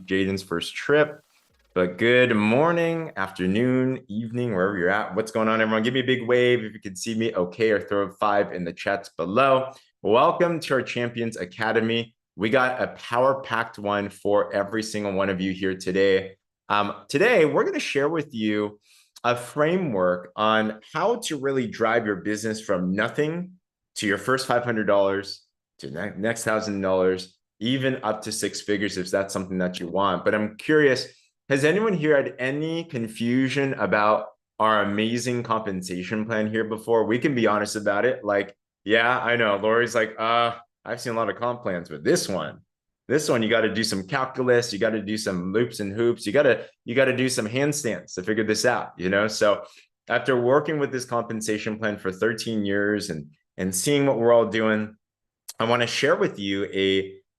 Jaden's first trip. But good morning, afternoon, evening, wherever you're at. What's going on, everyone? Give me a big wave if you can see me okay, or throw a 5 in the chats below. Welcome to our Champions Academy. We got a power-packed one for every single one of you here today. Today, we're going to share with you a framework on how to really drive your business from nothing to your first $500 to next $1,000, even up to 6 figures if that's something that you want. But I'm curious, has anyone here had any confusion about our amazing compensation plan here before? We can be honest about it. Like, yeah, I know. Lori's like, I've seen a lot of comp plans, but this one, you got to do some calculus. You got to do some loops and hoops. You got to do some handstands to figure this out, you know? So after working with this compensation plan for 13 years and seeing what we're all doing, I want to share with you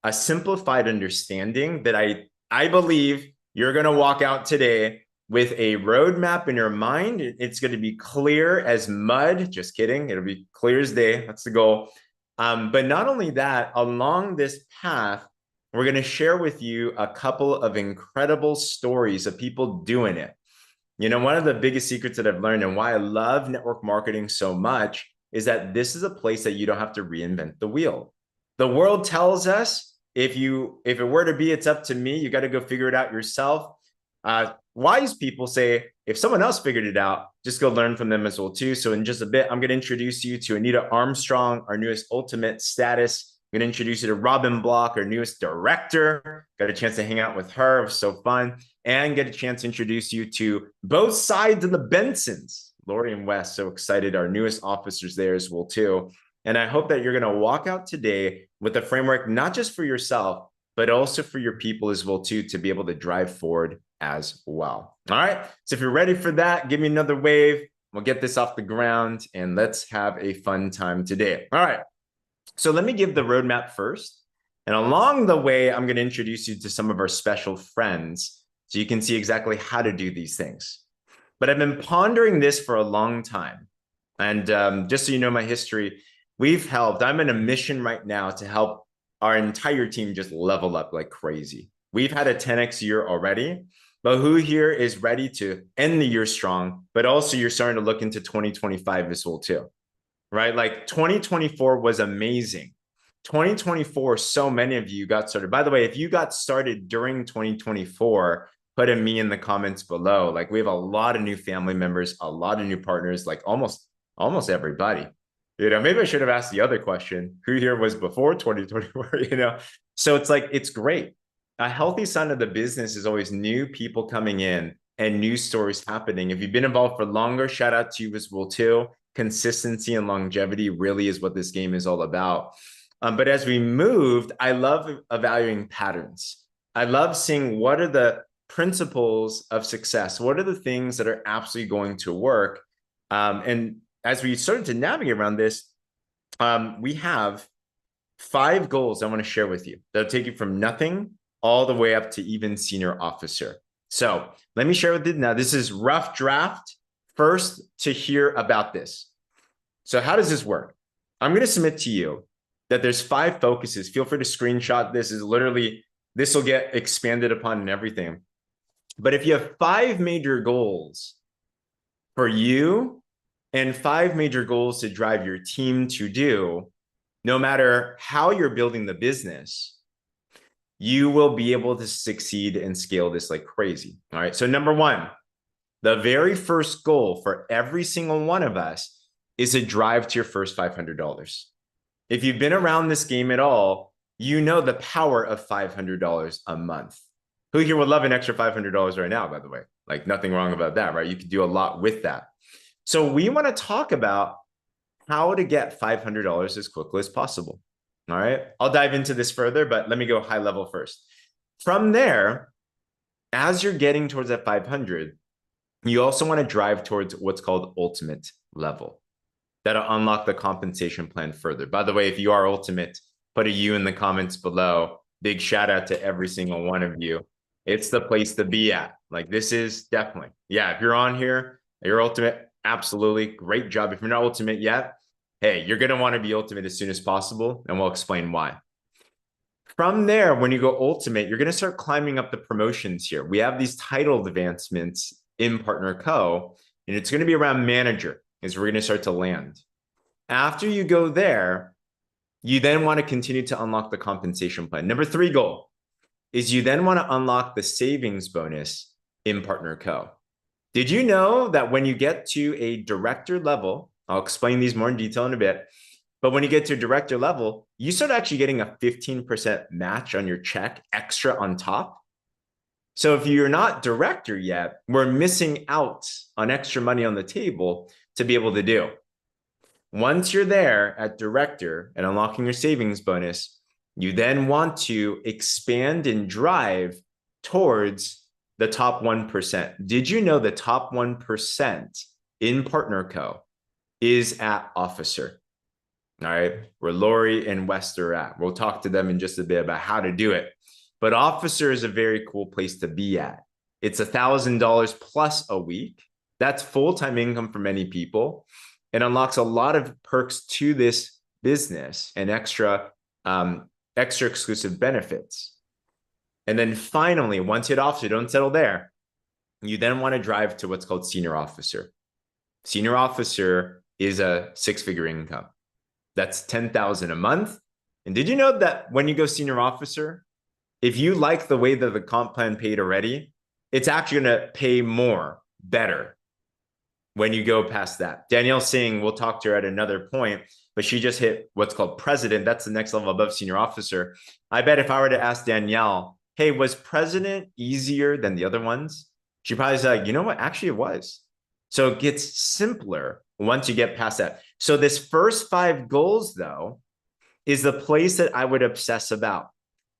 a simplified understanding that I believe you're going to walk out today with a roadmap in your mind. It's going to be clear as mud. Just kidding. It'll be clear as day. That's the goal. But not only that, along this path, we're going to share with you a couple of incredible stories of people doing it. You know, one of the biggest secrets that I've learned and why I love network marketing so much is that this is a place that you don't have to reinvent the wheel. The world tells us if it were to be, it's up to me, you got to go figure it out yourself. Wise people say, if someone else figured it out, just go learn from them as well too. So in just a bit, I'm going to introduce you to Anita Armstrong, our newest ultimate status. I'm going to introduce you to Robin Block, our newest director. Got a chance to hang out with her. It was so fun. And get a chance to introduce you to both sides of the Bensons, Lori and Wes. So excited. Our newest officers there as well too. And I hope that you're going to walk out today with a framework, not just for yourself, but also for your people as well too, to be able to drive forward as well. All right. So if you're ready for that, give me another wave. We'll get this off the ground and let's have a fun time today. All right. So let me give the roadmap first. And along the way, I'm going to introduce you to some of our special friends so you can see exactly how to do these things. But I've been pondering this for a long time. And just so you know my history, I'm in a mission right now to help our entire team just level up like crazy. We've had a 10x year already, but who here is ready to end the year strong, but also you're starting to look into 2025 as well too, right? Like 2024 was amazing. 2024, so many of you got started. By the way, if you got started during 2024, put a me in the comments below. Like we have a lot of new family members, a lot of new partners, like almost everybody. You know, maybe I should have asked the other question. Who here was before 2024? You know, so it's like, it's great. A healthy sign of the business is always new people coming in and new stories happening. If you've been involved for longer, shout out to you as well too. Consistency and longevity really is what this game is all about. But as we moved, I love evaluating patterns. I love seeing what are the principles of success. What are the things that are absolutely going to work? And as we started to navigate around this, we have 5 goals I want to share with you that'll take you from nothing all the way up to even senior officer. So let me share with you now. This is rough draft. First to hear about this. So how does this work? I'm going to submit to you that there's 5 focuses. Feel free to screenshot this. This will get expanded upon and everything. But if you have 5 major goals for you, and 5 major goals to drive your team to do, no matter how you're building the business, you will be able to succeed and scale this like crazy. All right. So number 1, the very first goal for every single one of us is to drive to your first $500. If you've been around this game at all, you know the power of $500 a month. Who here would love an extra $500 right now, by the way? Like nothing wrong about that, right? You could do a lot with that. So we want to talk about how to get $500 as quickly as possible. All right. I'll dive into this further, but let me go high level first. From there, as you're getting towards that 500, you also want to drive towards what's called ultimate level. That'll unlock the compensation plan further. By the way, if you are ultimate, put a U in the comments below. Big shout out to every single one of you. It's the place to be at. Like this is definitely, yeah, if you're on here, you're ultimate. Absolutely. Great job. If you're not ultimate yet, hey, you're going to want to be ultimate as soon as possible, and we'll explain why. From there, when you go ultimate, you're going to start climbing up the promotions here. We have these title advancements in PartnerCo, and it's going to be around manager is we're going to start to land. After you go there, you then want to continue to unlock the compensation plan. Number 3 goal is you then want to unlock the savings bonus in PartnerCo. Did you know that when you get to a director level, I'll explain these more in detail in a bit, but when you get to director level, you start actually getting a 15% match on your check extra on top. So if you're not director yet, we're missing out on extra money on the table to be able to do. Once you're there at director and unlocking your savings bonus, you then want to expand and drive towards the top 1%. Did you know the top 1% in PartnerCo is at officer? All right, where Lori and West are at. We'll talk to them in just a bit about how to do it. But officer is a very cool place to be at. It's $1,000 plus a week. That's full-time income for many people. It unlocks a lot of perks to this business and extra exclusive benefits. And then finally, once you hit officer, don't settle there. You then want to drive to what's called senior officer. Senior officer is a 6-figure income. That's $10,000 a month. And did you know that when you go senior officer, if you like the way that the comp plan paid already, it's actually going to pay more, better when you go past that. Danielle Singh, we'll talk to her at another point, but she just hit what's called president. That's the next level above senior officer. I bet if I were to ask Danielle, hey, was president easier than the other ones? She'd probably say, you know what? Actually, it was. So it gets simpler once you get past that. So this first 5 goals, though, is the place that I would obsess about.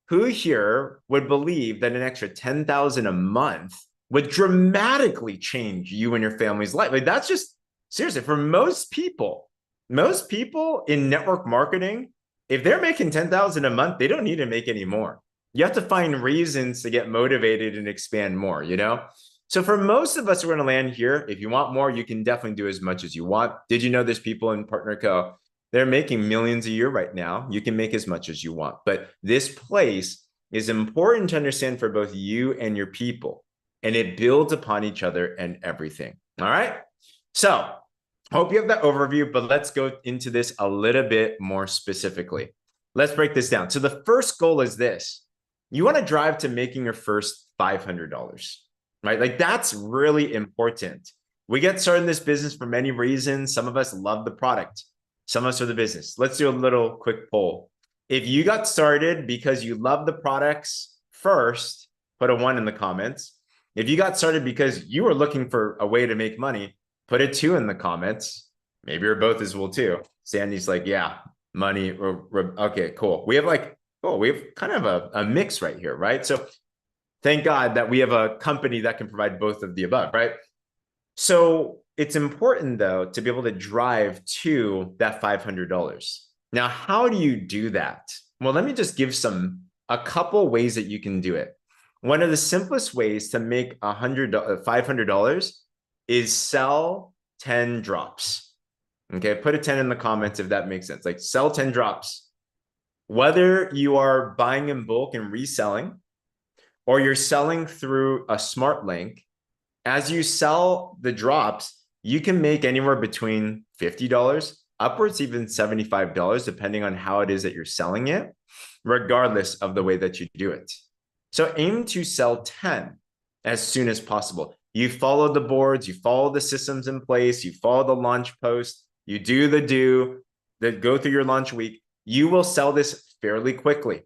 Who here would believe that an extra $10,000 a month would dramatically change you and your family's life? Like, that's just seriously for most people in network marketing, if they're making $10,000 a month, they don't need to make any more. You have to find reasons to get motivated and expand more, you know? So for most of us, we're going to land here. If you want more, you can definitely do as much as you want. Did you know there's people in PartnerCo? They're making millions a year right now. You can make as much as you want. But this place is important to understand for both you and your people. And it builds upon each other and everything. All right. So hope you have that overview, but let's go into this a little bit more specifically. Let's break this down. So the first goal is this. You want to drive to making your first $500, right? Like, that's really important. We get started in this business for many reasons. Some of us love the product. Some of us are the business. Let's do a little quick poll. If you got started because you love the products first, put a 1 in the comments. If you got started because you were looking for a way to make money, put a 2 in the comments. Maybe you're both as well too. Sandy's like, yeah, money. Okay, cool. We have kind of a mix right here, right? So thank God that we have a company that can provide both of the above, right? So it's important, though, to be able to drive to that $500. Now, how do you do that? Well, let me just give a couple ways that you can do it. One of the simplest ways to make $500 is sell 10 drops. Okay, put a 10 in the comments if that makes sense. Like, sell 10 drops. Whether you are buying in bulk and reselling, or you're selling through a smart link, as you sell the drops, you can make anywhere between $50 upwards, even $75, depending on how it is that you're selling it, regardless of the way that you do it. So aim to sell 10 as soon as possible. You follow the boards, you follow the systems in place, you follow the launch post, you do that go through your launch week, you will sell this fairly quickly.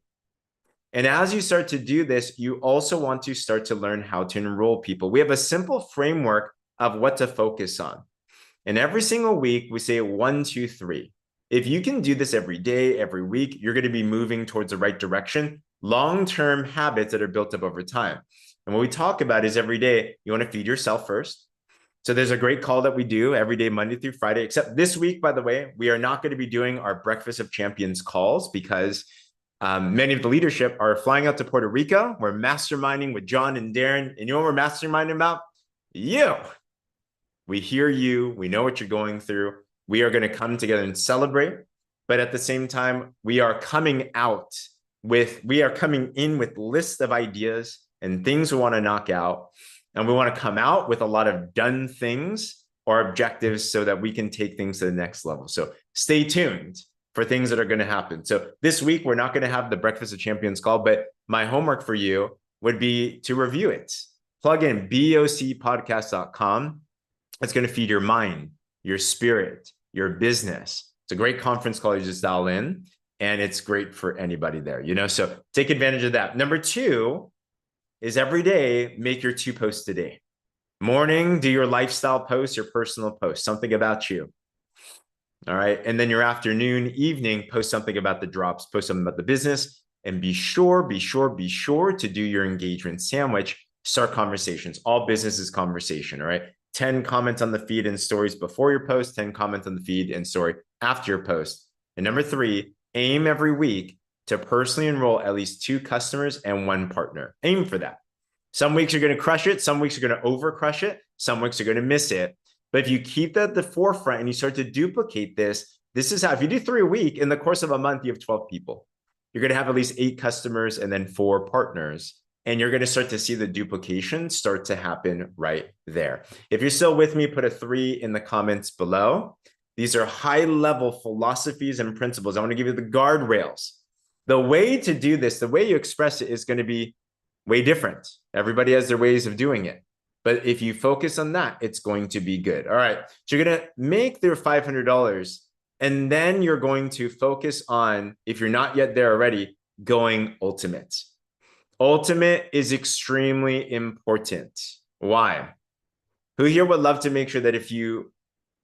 And as you start to do this, you also want to start to learn how to enroll people. We have a simple framework of what to focus on. And every single week, we say 1, 2, 3. If you can do this every day, every week, you're going to be moving towards the right direction. Long-term habits that are built up over time. And what we talk about is every day, you want to feed yourself first. So there's a great call that we do every day, Monday through Friday, except this week, by the way, we are not going to be doing our Breakfast of Champions calls because many of the leadership are flying out to Puerto Rico. We're masterminding with John and Darren. And you know what we're masterminding about? You. We hear you. We know what you're going through. We are going to come together and celebrate. But at the same time, we are coming out we are coming in with lists of ideas and things we want to knock out. And we want to come out with a lot of done things or objectives so that we can take things to the next level. So stay tuned for things that are going to happen. So this week, we're not going to have the Breakfast of Champions call, but my homework for you would be to review it. Plug in bocpodcast.com. It's going to feed your mind, your spirit, your business. It's a great conference call. You just dial in, and it's great for anybody there, you know? So take advantage of that. Number 2 is every day, make your 2 posts a day. Morning, do your lifestyle post, your personal post, something about you. All right. And then your afternoon, evening, post something about the drops, post something about the business, and be sure to do your engagement sandwich. Start conversations. All business is conversation. All right. 10 comments on the feed and stories before your post, 10 comments on the feed and story after your post. And number 3, aim every week to personally enroll at least 2 customers and 1 partner. Aim for that. Some weeks you're going to crush it. Some weeks you're going to over crush it. Some weeks you're going to miss it. But if you keep that at the forefront and you start to duplicate this, this is how, if you do 3 a week, in the course of a month, you have 12 people. You're going to have at least 8 customers and then 4 partners. And you're going to start to see the duplication start to happen right there. If you're still with me, put a 3 in the comments below. These are high-level philosophies and principles. I want to give you the guardrails. The way to do this, the way you express it is going to be way different. Everybody has their ways of doing it. But if you focus on that, it's going to be good. All right. So you're going to make their $500. And then you're going to focus on, if you're not yet there already, going ultimate. Ultimate is extremely important. Why? Who here would love to make sure that if you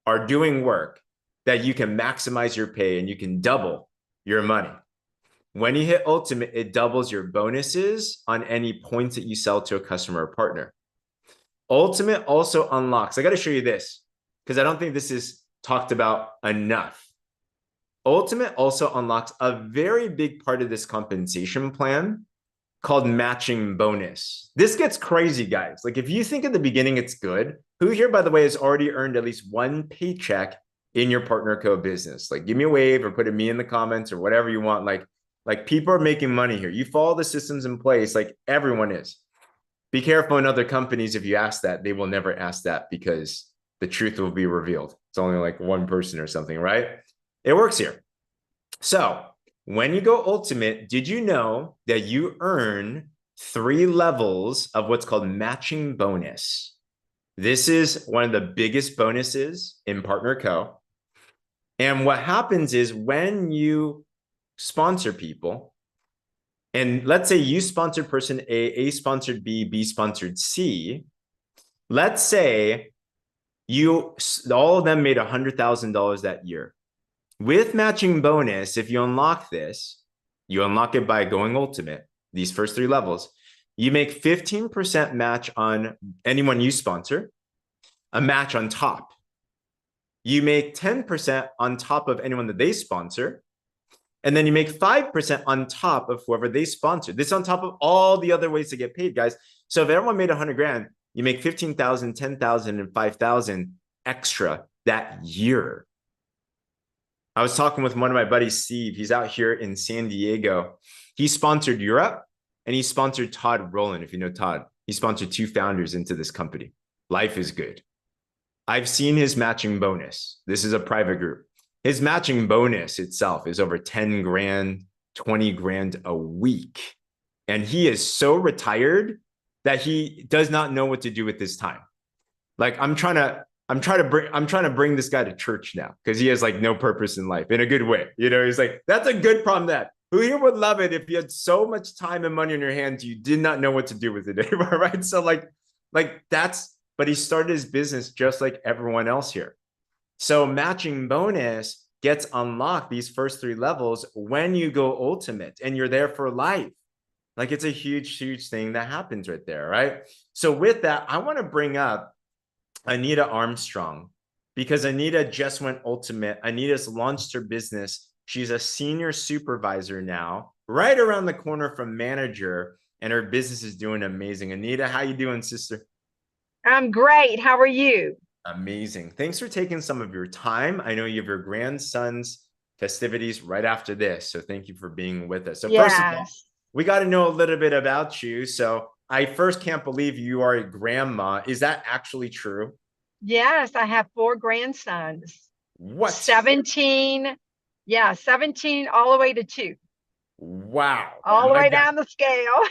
are doing work, that you can maximize your pay and you can double your money? When you hit ultimate, it doubles your bonuses on any points that you sell to a customer or partner. Ultimate also unlocks, I got to show you this because I don't think this is talked about enough. Ultimate also unlocks a very big part of this compensation plan called matching bonus. This gets crazy, guys. Like if you think at the beginning it's good, who here, by the way, has already earned at least 1 paycheck in your PartnerCo business? Like give me a wave or put a me in the comments or whatever you want. Like people are making money here. You follow the systems in place, like everyone is. Be careful in other companies. If you ask that, they will never ask that because the truth will be revealed. It's only like 1 person or something, right? It works here. So when you go ultimate, did you know that you earn 3 levels of what's called matching bonus? This is one of the biggest bonuses in PartnerCo. And what happens is when you sponsor people, and let's say you sponsored person A sponsored B, B sponsored C. Let's say all of them made $100,000 that year. With matching bonus, if you unlock this, you unlock it by going ultimate, these first 3 levels, you make 15% match on anyone you sponsor, a match on top. You make 10% on top of anyone that they sponsor, and then you make 5% on top of whoever they sponsor. This on top of all the other ways to get paid, guys. So if everyone made 100 grand, you make 15,000, 10,000, and 5,000 extra that year. I was talking with one of my buddies, Steve. He's out here in San Diego. He sponsored Europe and he sponsored Todd Rowland. If you know Todd, he sponsored 2 founders into this company. Life is good. I've seen his matching bonus. This is a private group. His matching bonus itself is over 10 grand, 20 grand a week. And he is so retired that he does not know what to do with his time. Like I'm trying to bring this guy to church now because he has like no purpose in life in a good way. You know, he's like, that's a good problem that who here would love it if you had so much time and money in your hands, you did not know what to do with it anymore, right? So but he started his business just like everyone else here. So matching bonus gets unlocked these first 3 levels when you go ultimate and you're there for life. Like it's a huge, huge thing that happens right there, right? So with that, I want to bring up Anita Armstrong because Anita just went ultimate. Anita's launched her business. She's a senior supervisor now, right around the corner from manager, and her business is doing amazing. Anita, how you doing, sister? I'm great. How are you? Amazing. Thanks for taking some of your time. I know you have your grandson's festivities right after this. So thank you for being with us. So first of all, Yes. we got to know a little bit about you. So I first can't believe you are a grandma. Is that actually true? Yes, I have four grandsons. What? 17, yeah, 17 all the way to 2. Wow. All the My way God. down the scale.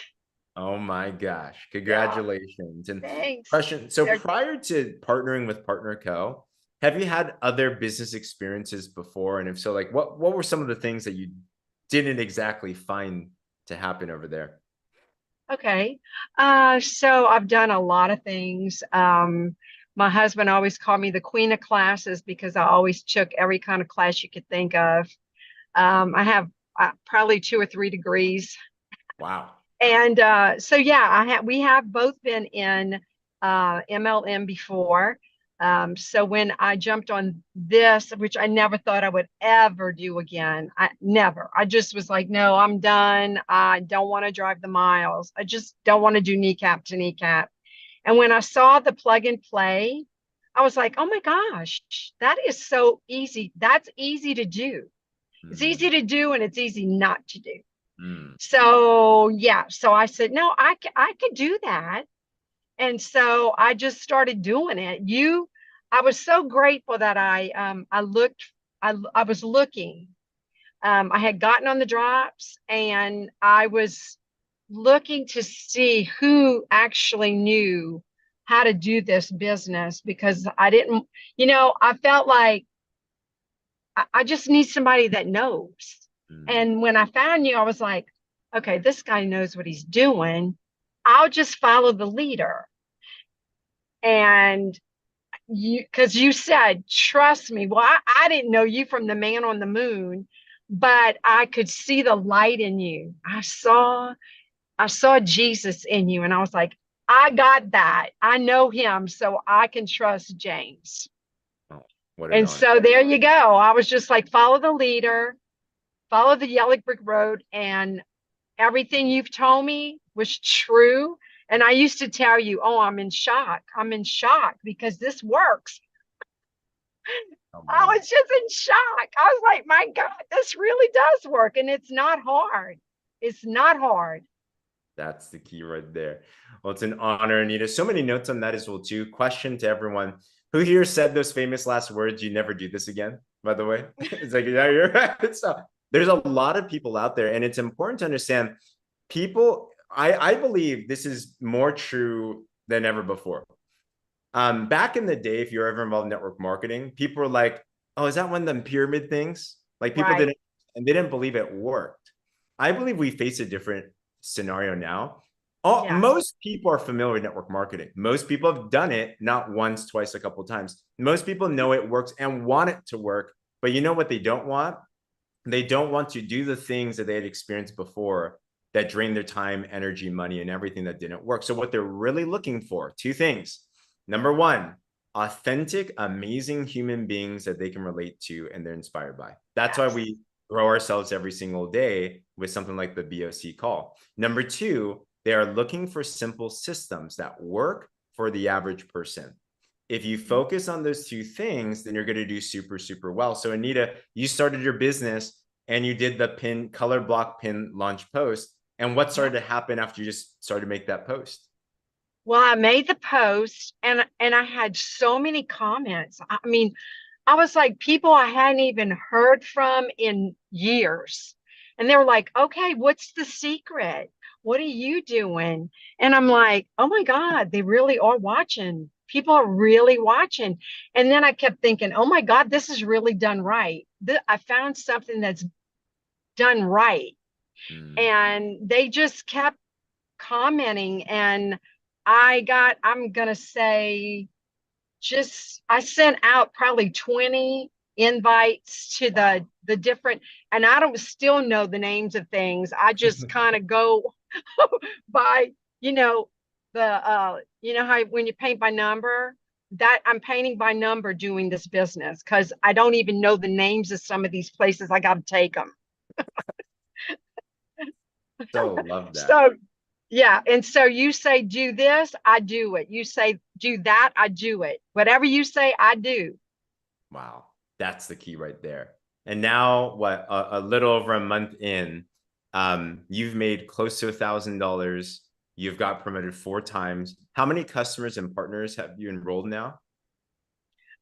Oh my gosh. Yeah, Congratulations. And thanks. question, so They're, prior to partnering with PartnerCo, have you had other business experiences before? And if so, like what were some of the things that you didn't exactly find to happen over there? okay. So I've done a lot of things. My husband always called me the queen of classes because I always took every kind of class you could think of. I have probably 2 or 3 degrees. Wow. And so yeah, we have both been in MLM before. So when I jumped on this, which I never thought I would ever do again, I never. I just was like, no, I'm done. I don't want to drive the miles. I just don't want to do kneecap to kneecap. And when I saw the plug and play, I was like, oh my gosh, that is so easy. That's easy to do. It's easy Mm, to do and it's easy not to do. mm, So yeah, so I said, no, I could do that. And so I just started doing it. I was so grateful that I was looking. I had gotten on the drops and I was looking to see who actually knew how to do this business because I didn't, I felt like I just need somebody that knows. mm. And when I found you, I was like, okay, this guy knows what he's doing. I'll just follow the leader. And because you said, trust me. Well, I didn't know you from the man on the moon, but I could see the light in you. I saw Jesus in you. And I was like, I got that. I know him, so I can trust James. Oh, what an And honor. so there you go. I was just like, follow the leader, follow the yellow brick road, and everything you've told me was true. And I used to tell you, oh, I'm in shock. I'm in shock because this works. Oh I man. was just in shock. I was like, my God, this really does work. And it's not hard. It's not hard. That's the key right there. Well, it's an honor, Anita. So many notes on that as well, too. Question to everyone. Who here said those famous last words, you never do this again, by the way? It's like, yeah, you're right. So there's a lot of people out there, and it's important to understand people, I believe this is more true than ever before. Back in the day, if you're ever involved in network marketing, people were like, "Oh, is that one of them pyramid things?" Like people Right. didn't, and they didn't believe it worked. I believe we face a different scenario now. Yes. Most people are familiar with network marketing. Most people have done it not once, twice, a couple of times. Most people know it works and want it to work, but you know what they don't want? They don't want to do the things that they had experienced before that drain their time, energy, money, and everything that didn't work. So what they're really looking for, two things. Number one, authentic, amazing human beings that they can relate to and they're inspired by. That's why Yes. we grow ourselves every single day with something like the BOC call. Number two, they are looking for simple systems that work for the average person. If you focus on those two things, then you're going to do super, super well. So, Anita, you started your business and you did the pin color block pin launch post. And what Yeah. started to happen after you just started to make that post? Well, I made the post and I had so many comments. I mean, I was like people I hadn't even heard from in years. And they were like, okay, what's the secret? What are you doing? And I'm like, oh my God, they really are watching. People are really watching. And then I kept thinking, oh my God, this is really done right. I found something that's done right. Mm. And they just kept commenting. And I'm going to say, I sent out probably 20 invites to Wow. the different, and I don't still know the names of things. I just kind of go by, how when you paint by number, that I'm painting by number doing this business because I don't even know the names of some of these places. I got to take them. So love that. So yeah, and so you say do this, I do it. You say do that, I do it. Whatever you say, I do. Wow. That's the key right there. And now, what, a little over a month in, you've made close to $1,000. You've got promoted 4 times. How many customers and partners have you enrolled now?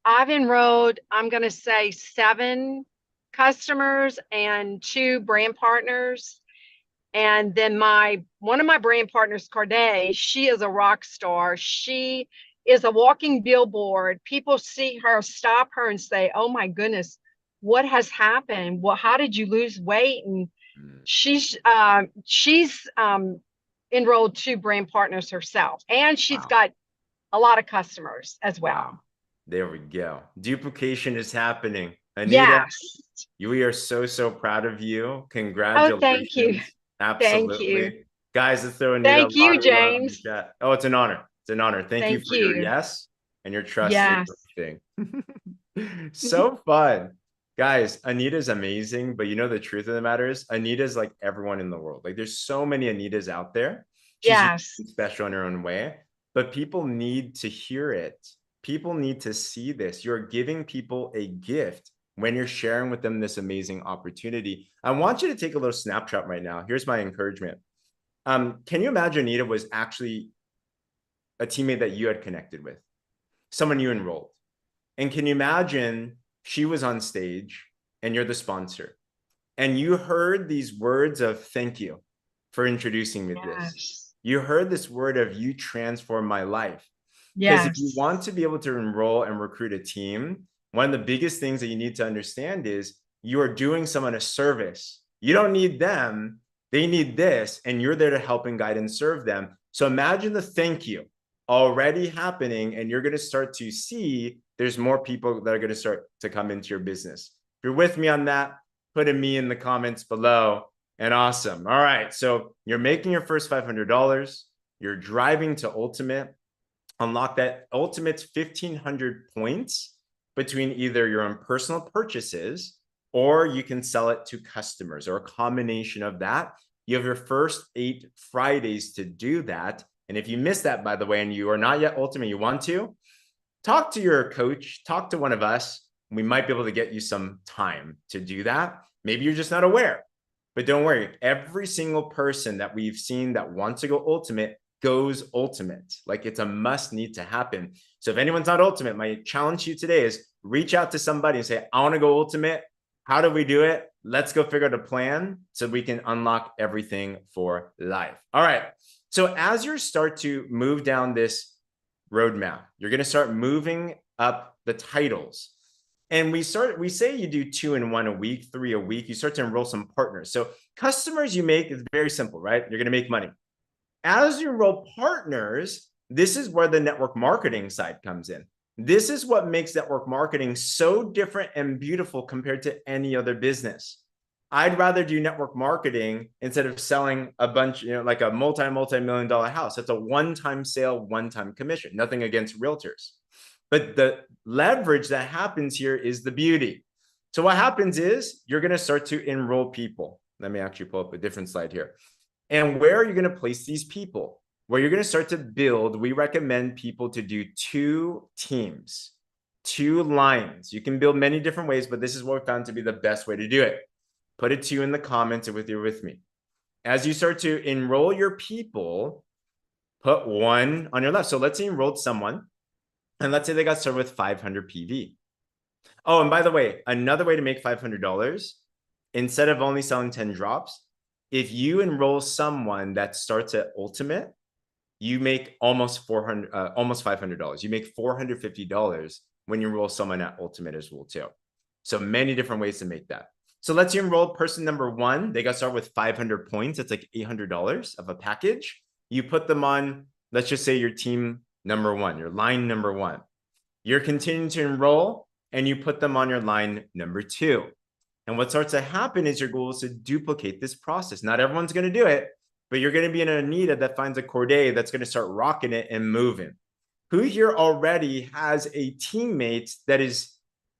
I've enrolled, I'm going to say 7 customers and 2 brand partners. And then one of my brand partners, Corday, she is a rock star. She is a walking billboard. People see her, stop her, and say, "Oh my goodness, what has happened? Well, how did you lose weight?" And Mm, she's enrolled 2 brand partners herself, and she's wow. got a lot of customers as well. Wow. There we go. Duplication is happening. Anita, Yes. we are so, so proud of you. Oh, thank you. Congratulations. Thank you. Absolutely. Guys, let's throw Anita a Thank lot you, of love in the James. chat. Oh, it's an honor. It's an honor. Thank you Thank for your you. yes and your trust in Yes. everything. So fun. Guys, Anita's amazing, but you know the truth of the matter is Anita's like everyone in the world. Like there's so many Anitas out there. She's unique Yes. and special in her own way, but people need to hear it. People need to see this. You're giving people a gift when you're sharing with them this amazing opportunity. I want you to take a little snapshot right now. Here's my encouragement. Can you imagine Anita was actually a teammate that you had connected with, someone you enrolled? And can you imagine she was on stage and you're the sponsor and you heard these words of thank you for introducing me to this. Yes. You heard this word of you transform my life. Because if you Yes. want to be able to enroll and recruit a team, one of the biggest things that you need to understand is you are doing someone a service. You don't need them, they need this, and you're there to help and guide and serve them. So imagine the thank you already happening, and you're going to start to see there's more people that are going to start to come into your business. If you're with me on that, put a me in the comments below. And awesome. All right. So you're making your first $500. You're driving to Ultimate. Unlock that Ultimate's 1,500 points between either your own personal purchases or you can sell it to customers or a combination of that. You have your first 8 Fridays to do that. And if you missed that, by the way, and you are not yet Ultimate, you want to, talk to your coach, talk to one of us. We might be able to get you some time to do that. Maybe you're just not aware, but don't worry. Every single person that we've seen that wants to go Ultimate goes Ultimate. Like it's a must need to happen. So if anyone's not Ultimate, my challenge to you today is reach out to somebody and say, I want to go Ultimate. How do we do it? Let's go figure out a plan so we can unlock everything for life. All right. So as you start to move down this roadmap, you're going to start moving up the titles. And we say you do 2 and 1 a week, 3 a week. You start to enroll some partners. So customers you make is very simple, right? You're going to make money. As you enroll partners, this is where the network marketing side comes in. This is what makes network marketing so different and beautiful compared to any other business. I'd rather do network marketing instead of selling a bunch, like a multi-million dollar house. That's a one-time sale, one-time commission. Nothing against realtors. But the leverage that happens here is the beauty. So what happens is you're going to start to enroll people. Let me actually pull up a different slide here. And where are you going to place these people? Where you're going to start to build, we recommend people to do 2 teams, 2 lines. You can build many different ways, but this is what we found to be the best way to do it. Put it to you in the comments if you're with me. As you start to enroll your people, put 1 on your left. So let's say you enrolled someone, and let's say they got started with 500 PV. Oh, and by the way, another way to make $500, instead of only selling 10 drops, if you enroll someone that starts at Ultimate, you make almost $500. You make $450 when you enroll someone at Ultimate as well too. So many different ways to make that. So let's enroll person number 1. They got started with 500 points. That's like $800 of a package. You put them on, let's just say your team number 1, your line number 1. You're continuing to enroll and you put them on your line number 2. And what starts to happen is your goal is to duplicate this process. Not everyone's going to do it, but you're going to be an Anita that finds a Corday that's going to start rocking it and moving. Who here already has a teammate that is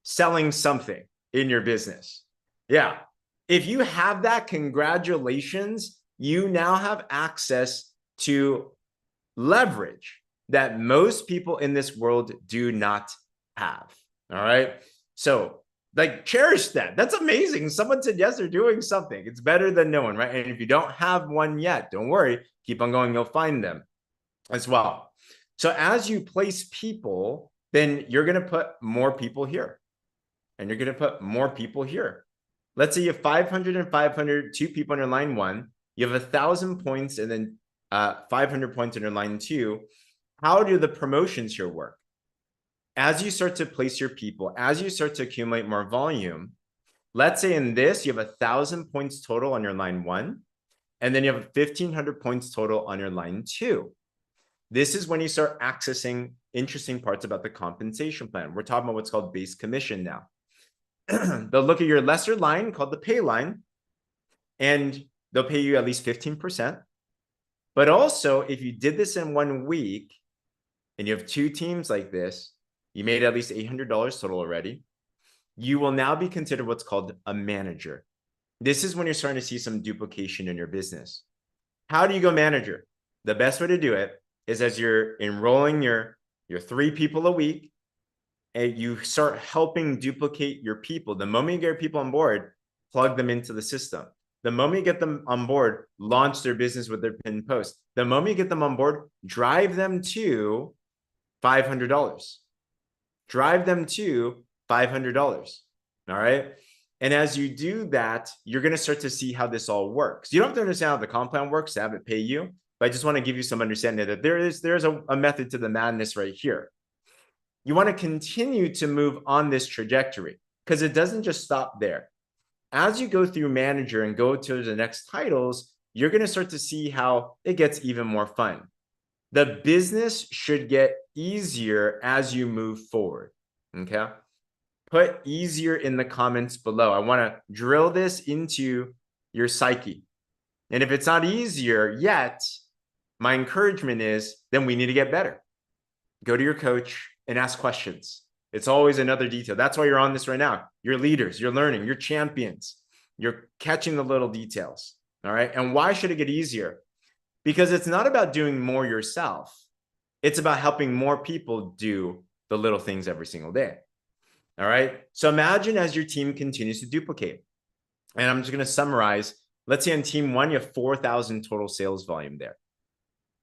selling something in your business? Yeah. If you have that, congratulations. You now have access to leverage that most people in this world do not have. All right. So Like, cherish that. That's amazing. Someone said yes, they're doing something. It's better than no one, right? And if you don't have one yet, don't worry. Keep on going. You'll find them as well. So as you place people, then you're going to put more people here. And you're going to put more people here. Let's say you have 500 and 500, two people on your line one. You have 1,000 points and then 500 points on your line two. How do the promotions here work? As you start to place your people, as you start to accumulate more volume, let's say in this, you have 1,000 points total on your line one, and then you have 1,500 points total on your line two. This is when you start accessing interesting parts about the compensation plan. We're talking about what's called base commission now. They'll look at your lesser line called the pay line, and they'll pay you at least 15%. But also, if you did this in 1 week and you have two teams like this, you made at least $800 total already. You will now be considered what's called a manager. This is when you're starting to see some duplication in your business. How do you go manager? The best way to do it is as you're enrolling your 3 people a week, and you start helping duplicate your people. The moment you get your people on board, plug them into the system. The moment you get them on board, launch their business with their pin post. The moment you get them on board, drive them to $500. Drive them to $500. All right. And as you do that, you're going to start to see how this all works. You don't have to understand how the comp plan works to have it pay you, but I just want to give you some understanding that there's a method to the madness right here. You want to continue to move on this trajectory because it doesn't just stop there. As you go through manager and go to the next titles, you're going to start to see how it gets even more fun. The business should get easier as you move forward. Okay. Put easier in the comments below. I want to drill this into your psyche. And if it's not easier yet, my encouragement is then we need to get better. Go to your coach and ask questions. It's always another detail. That's why you're on this right now. You're leaders, you're learning, you're champions. You're catching the little details. All right. And why should it get easier? Because it's not about doing more yourself. It's about helping more people do the little things every single day. All right. So imagine as your team continues to duplicate. And I'm just going to summarize. Let's say on team 1, you have 4,000 total sales volume there.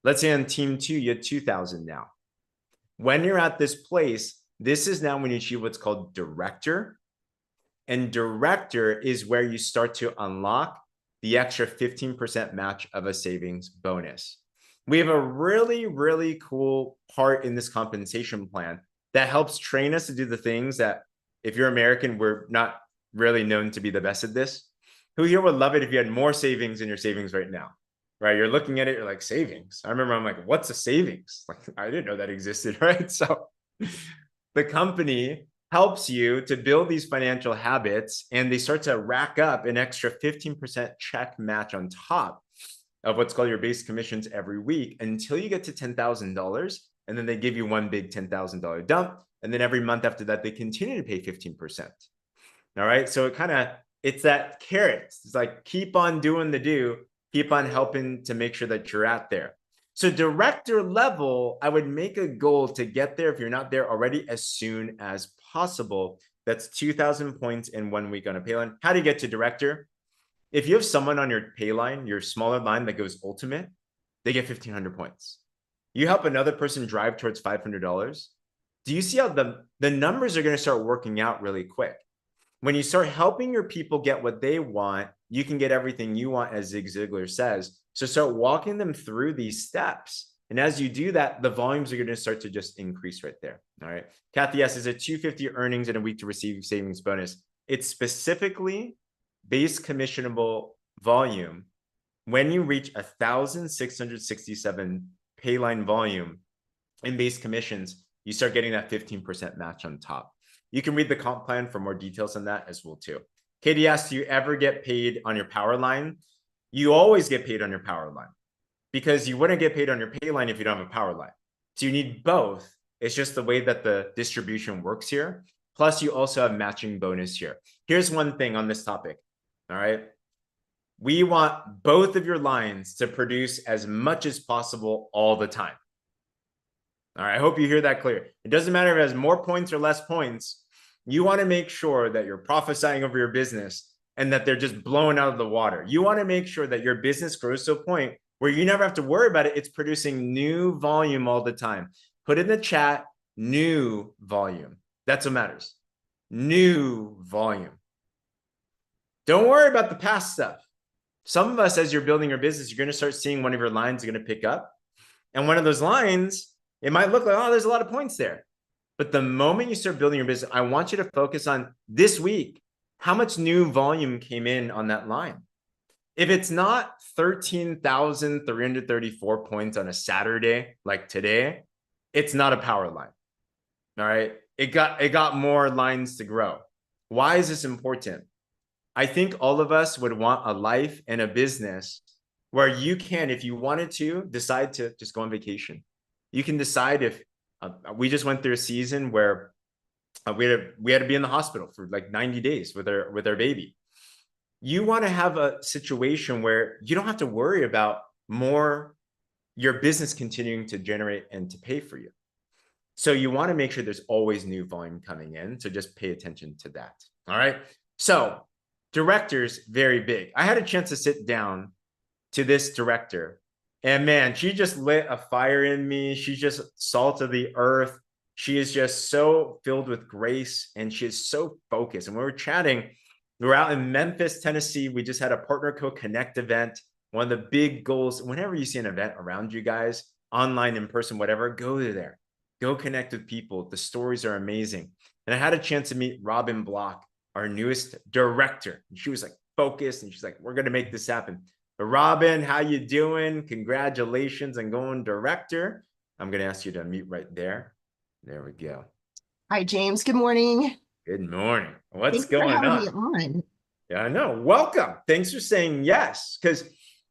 Let's say on team 2, you have 2,000 now. When you're at this place, this is now when you achieve what's called director. And director is where you start to unlock the extra 15% match of a savings bonus. We have a really, really cool part in this compensation plan that helps train us to do the things that, if you're American, we're not really known to be the best at this. Who here would love it if you had more savings in your savings right now? Right? You're looking at it, you're like, savings. I remember I'm like, what's a savings? Like, I didn't know that existed, right? So the company helps you to build these financial habits, and they start to rack up an extra 15% check match on top of what's called your base commissions every week until you get to $10,000. And then they give you one big $10,000 dump. And then every month after that, they continue to pay 15%. All right. So it's that carrot. It's like, keep on doing the do, keep on helping to make sure that you're at there. So director level, I would make a goal to get there if you're not there already as soon as possible. That's 2,000 points in 1 week on a pay line. How do you get to director? If you have someone on your pay line, your smaller line that goes ultimate, they get 1,500 points. You help another person drive towards $500. Do you see how the numbers are going to start working out really quick? When you start helping your people get what they want, you can get everything you want, as Zig Ziglar says. So start walking them through these steps. And as you do that, the volumes are going to start to just increase right there. All right. Kathy S, is it 250 earnings in a week to receive savings bonus? It's specifically base commissionable volume. When you reach 1,667 pay line volume in base commissions, you start getting that 15% match on top. You can read the comp plan for more details on that as well too. Katie asks, do you ever get paid on your power line? You always get paid on your power line, because you wouldn't get paid on your pay line if you don't have a power line. So you need both. It's just the way that the distribution works here. Plus you also have matching bonus here. Here's one thing on this topic. All right. We want both of your lines to produce as much as possible all the time. All right. I hope you hear that clear. It doesn't matter if it has more points or less points. You want to make sure that you're prophesying over your business and that they're just blown out of the water. You want to make sure that your business grows to a point where you never have to worry about it. It's producing new volume all the time. Put in the chat, new volume. That's what matters. New volume. Don't worry about the past stuff. Some of us, as you're building your business, you're going to start seeing one of your lines going to pick up. And one of those lines, it might look like, oh, there's a lot of points there. But the moment you start building your business, I want you to focus on this week. How much new volume came in on that line? If it's not 13,334 points on a Saturday like today, it's not a power line. All right. It got more lines to grow. Why is this important? I think all of us would want a life and a business where you can, if you wanted to, decide to just go on vacation. You can decide if we just went through a season where we had to be in the hospital for like 90 days with our baby. You want to have a situation where you don't have to worry about your business continuing to generate and to pay for you. So you want to make sure there's always new volume coming in. So just pay attention to that. All right. So directors, very big. I had a chance to sit down to this director, and man, she just lit a fire in me. She's just salt of the earth. She is just so filled with grace, and she is so focused. And when we were chatting, we were out in Memphis, Tennessee. We just had a PartnerCo Connect event. One of the big goals, whenever you see an event around you guys, online, in person, whatever, go there. Go connect with people. The stories are amazing. And I had a chance to meet Robin Block, our newest director. And she was like focused, and she's like, we're going to make this happen. But Robin, how you doing? Congratulations on going director. I'm going to ask you to unmute right there. There we go. Hi, James. Good morning. Good morning. What's Thanks for going having on? me on. Yeah, I know. Welcome. Thanks for saying yes. Because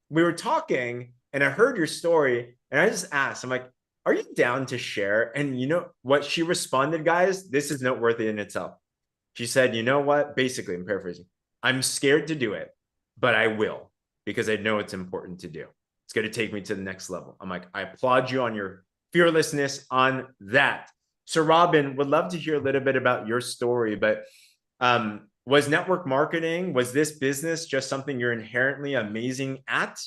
we were talking and I heard your story and I just asked, I'm like, are you down to share? And you know what she responded, guys? This is noteworthy in itself. She said, you know what? Basically, I'm paraphrasing. I'm scared to do it, but I will, because I know it's important to do. It's going to take me to the next level. I'm like, I applaud you on your fearlessness on that. So Robin, would love to hear a little bit about your story, but was network marketing, was this business just something you're inherently amazing at?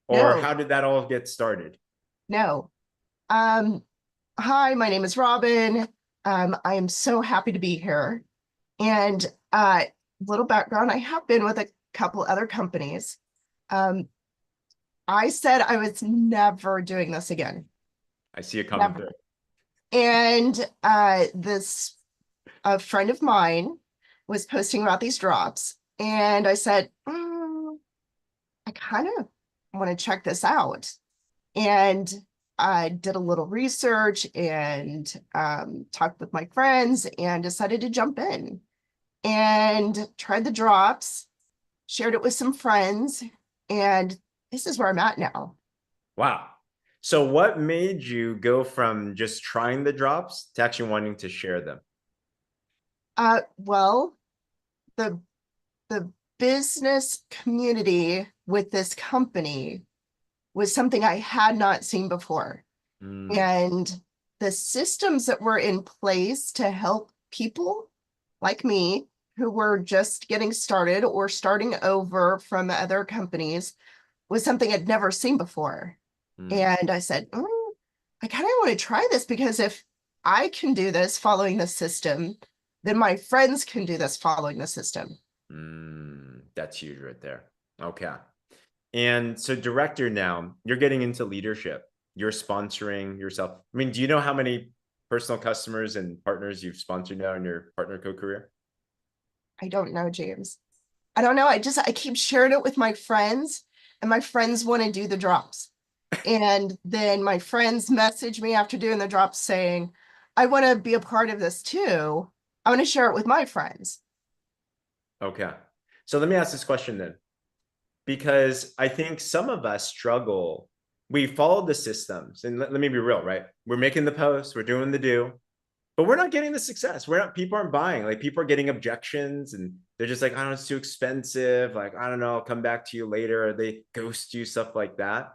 Or No. how did that all get started? No. Hi, my name is Robin. I am so happy to be here. And little background, I have been with a couple other companies. I said I was never doing this again. I see a comment there. And a friend of mine was posting about these drops. And I said, I kind of want to check this out. And I did a little research and talked with my friends and decided to jump in and tried the drops, shared it with some friends, and this is where I'm at now. Wow. So what made you go from just trying the drops to actually wanting to share them? Well, the business community with this company was something I had not seen before. And the systems that were in place to help people like me who were just getting started or starting over from other companies was something I'd never seen before. And I said, I kind of want to try this, because if I can do this following the system, then my friends can do this following the system. That's huge right there. Okay. And so director, now you're getting into leadership. You're sponsoring yourself. I mean, do you know how many personal customers and partners you've sponsored now in your PartnerCo career? I don't know, James. I don't know. I keep sharing it with my friends, and my friends want to do the drops. And then my friends message me after doing the drops saying, I want to be a part of this too. I want to share it with my friends. Okay. So let me ask this question then, because I think some of us struggle. We follow the systems, and let me be real, right? We're making the posts, we're doing the do, but we're not getting the success. People aren't buying. Like, people are getting objections and they're just like, I don't know, it's too expensive. Like, I don't know, I'll come back to you later. Or they ghost you, stuff like that.